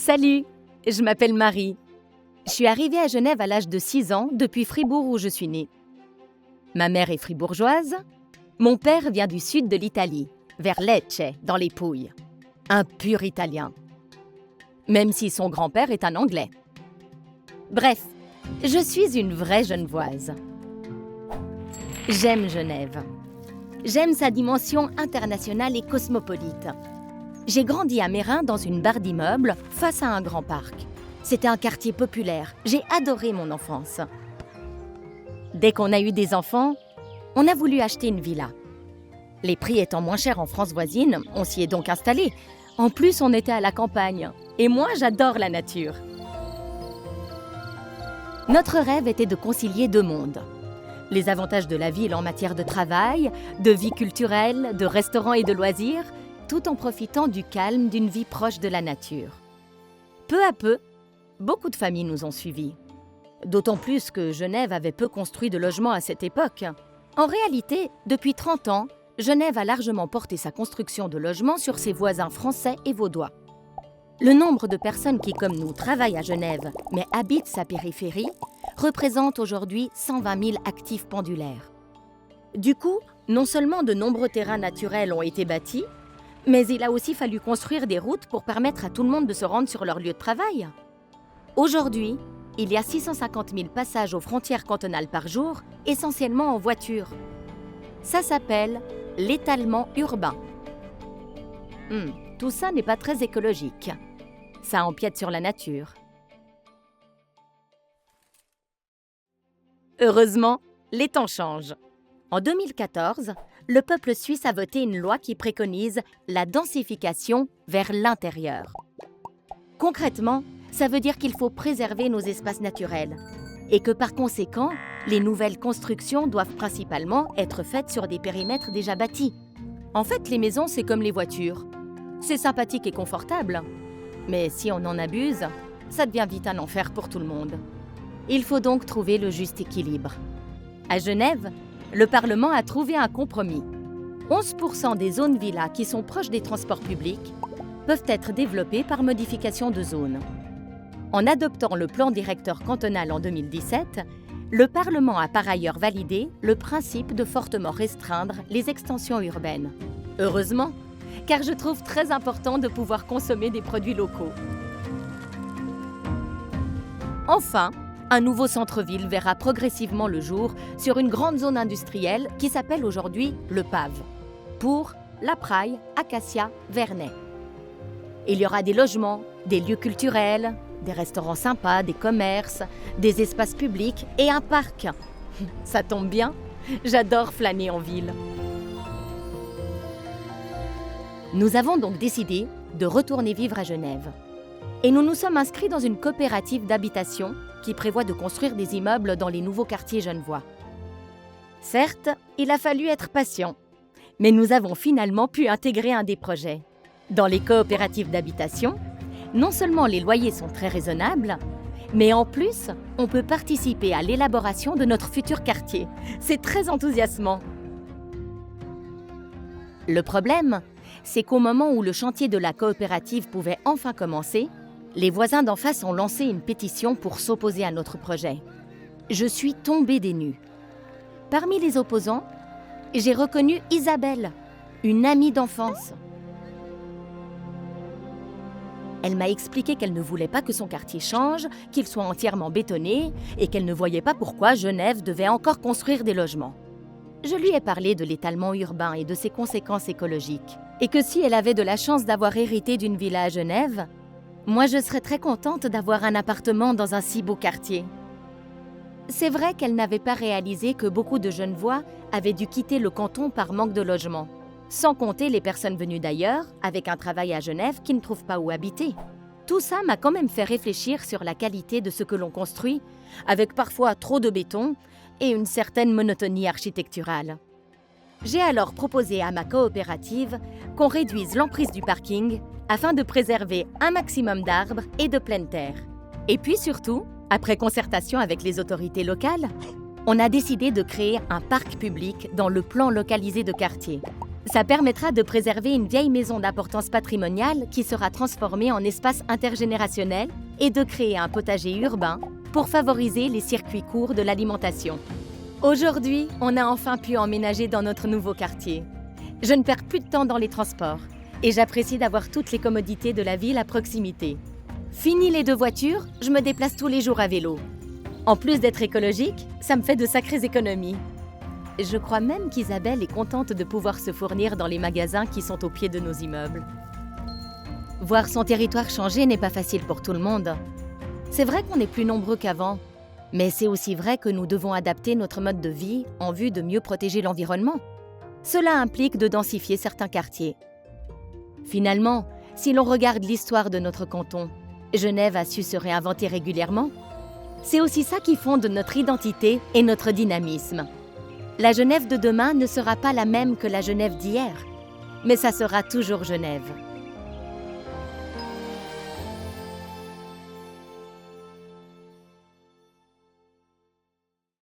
Salut, je m'appelle Marie. Je suis arrivée à Genève à l'âge de 6 ans depuis Fribourg où je suis née. Ma mère est fribourgeoise. Mon père vient du sud de l'Italie, vers Lecce, dans les Pouilles. Un pur Italien. Même si son grand-père est un Anglais. Bref, je suis une vraie Genevoise. J'aime Genève. J'aime sa dimension internationale et cosmopolite. J'ai grandi à Meyrin dans une barre d'immeubles face à un grand parc. C'était un quartier populaire. J'ai adoré mon enfance. Dès qu'on a eu des enfants, on a voulu acheter une villa. Les prix étant moins chers en France voisine, on s'y est donc installé. En plus, on était à la campagne. Et moi, j'adore la nature. Notre rêve était de concilier deux mondes. Les avantages de la ville en matière de travail, de vie culturelle, de restaurants et de loisirs, tout en profitant du calme d'une vie proche de la nature. Peu à peu, beaucoup de familles nous ont suivis. D'autant plus que Genève avait peu construit de logements à cette époque. En réalité, depuis 30 ans, Genève a largement porté sa construction de logements sur ses voisins français et vaudois. Le nombre de personnes qui, comme nous, travaillent à Genève, mais habitent sa périphérie, représente aujourd'hui 120 000 actifs pendulaires. Du coup, non seulement de nombreux terrains naturels ont été bâtis, mais il a aussi fallu construire des routes pour permettre à tout le monde de se rendre sur leur lieu de travail. Aujourd'hui, il y a 650 000 passages aux frontières cantonales par jour, essentiellement en voiture. Ça s'appelle l'étalement urbain. Tout ça n'est pas très écologique. Ça empiète sur la nature. Heureusement, les temps changent. En 2014, le peuple suisse a voté une loi qui préconise la densification vers l'intérieur. Concrètement, ça veut dire qu'il faut préserver nos espaces naturels et que par conséquent, les nouvelles constructions doivent principalement être faites sur des périmètres déjà bâtis. En fait, les maisons, c'est comme les voitures. C'est sympathique et confortable, mais si on en abuse, ça devient vite un enfer pour tout le monde. Il faut donc trouver le juste équilibre. À Genève, le Parlement a trouvé un compromis. 11% des zones villas qui sont proches des transports publics peuvent être développées par modification de zone. En adoptant le plan directeur cantonal en 2017, le Parlement a par ailleurs validé le principe de fortement restreindre les extensions urbaines. Heureusement, car je trouve très important de pouvoir consommer des produits locaux. Enfin, un nouveau centre-ville verra progressivement le jour sur une grande zone industrielle qui s'appelle aujourd'hui le PAV, pour La Praille, Acacia, Vernet. Il y aura des logements, des lieux culturels, des restaurants sympas, des commerces, des espaces publics et un parc. Ça tombe bien, j'adore flâner en ville. Nous avons donc décidé de retourner vivre à Genève. Et nous nous sommes inscrits dans une coopérative d'habitation qui prévoit de construire des immeubles dans les nouveaux quartiers genevois. Certes, il a fallu être patient, mais nous avons finalement pu intégrer un des projets. Dans les coopératives d'habitation, non seulement les loyers sont très raisonnables, mais en plus, on peut participer à l'élaboration de notre futur quartier. C'est très enthousiasmant. Le problème, c'est qu'au moment où le chantier de la coopérative pouvait enfin commencer, les voisins d'en face ont lancé une pétition pour s'opposer à notre projet. Je suis tombée des nues. Parmi les opposants, j'ai reconnu Isabelle, une amie d'enfance. Elle m'a expliqué qu'elle ne voulait pas que son quartier change, qu'il soit entièrement bétonné et qu'elle ne voyait pas pourquoi Genève devait encore construire des logements. Je lui ai parlé de l'étalement urbain et de ses conséquences écologiques. Et que si elle avait de la chance d'avoir hérité d'une villa à Genève, moi je serais très contente d'avoir un appartement dans un si beau quartier. C'est vrai qu'elle n'avait pas réalisé que beaucoup de Genevois avaient dû quitter le canton par manque de logement. Sans compter les personnes venues d'ailleurs, avec un travail à Genève, qui ne trouvent pas où habiter. Tout ça m'a quand même fait réfléchir sur la qualité de ce que l'on construit, avec parfois trop de béton et une certaine monotonie architecturale. J'ai alors proposé à ma coopérative qu'on réduise l'emprise du parking afin de préserver un maximum d'arbres et de pleine terre. Et puis surtout, après concertation avec les autorités locales, on a décidé de créer un parc public dans le plan localisé de quartier. Ça permettra de préserver une vieille maison d'importance patrimoniale qui sera transformée en espace intergénérationnel et de créer un potager urbain pour favoriser les circuits courts de l'alimentation. Aujourd'hui, on a enfin pu emménager dans notre nouveau quartier. Je ne perds plus de temps dans les transports et j'apprécie d'avoir toutes les commodités de la ville à proximité. Fini les 2 voitures, je me déplace tous les jours à vélo. En plus d'être écologique, ça me fait de sacrées économies. Je crois même qu'Isabelle est contente de pouvoir se fournir dans les magasins qui sont au pied de nos immeubles. Voir son territoire changer n'est pas facile pour tout le monde. C'est vrai qu'on est plus nombreux qu'avant, mais c'est aussi vrai que nous devons adapter notre mode de vie en vue de mieux protéger l'environnement. Cela implique de densifier certains quartiers. Finalement, si l'on regarde l'histoire de notre canton, Genève a su se réinventer régulièrement. C'est aussi ça qui fonde notre identité et notre dynamisme. La Genève de demain ne sera pas la même que la Genève d'hier, mais ça sera toujours Genève.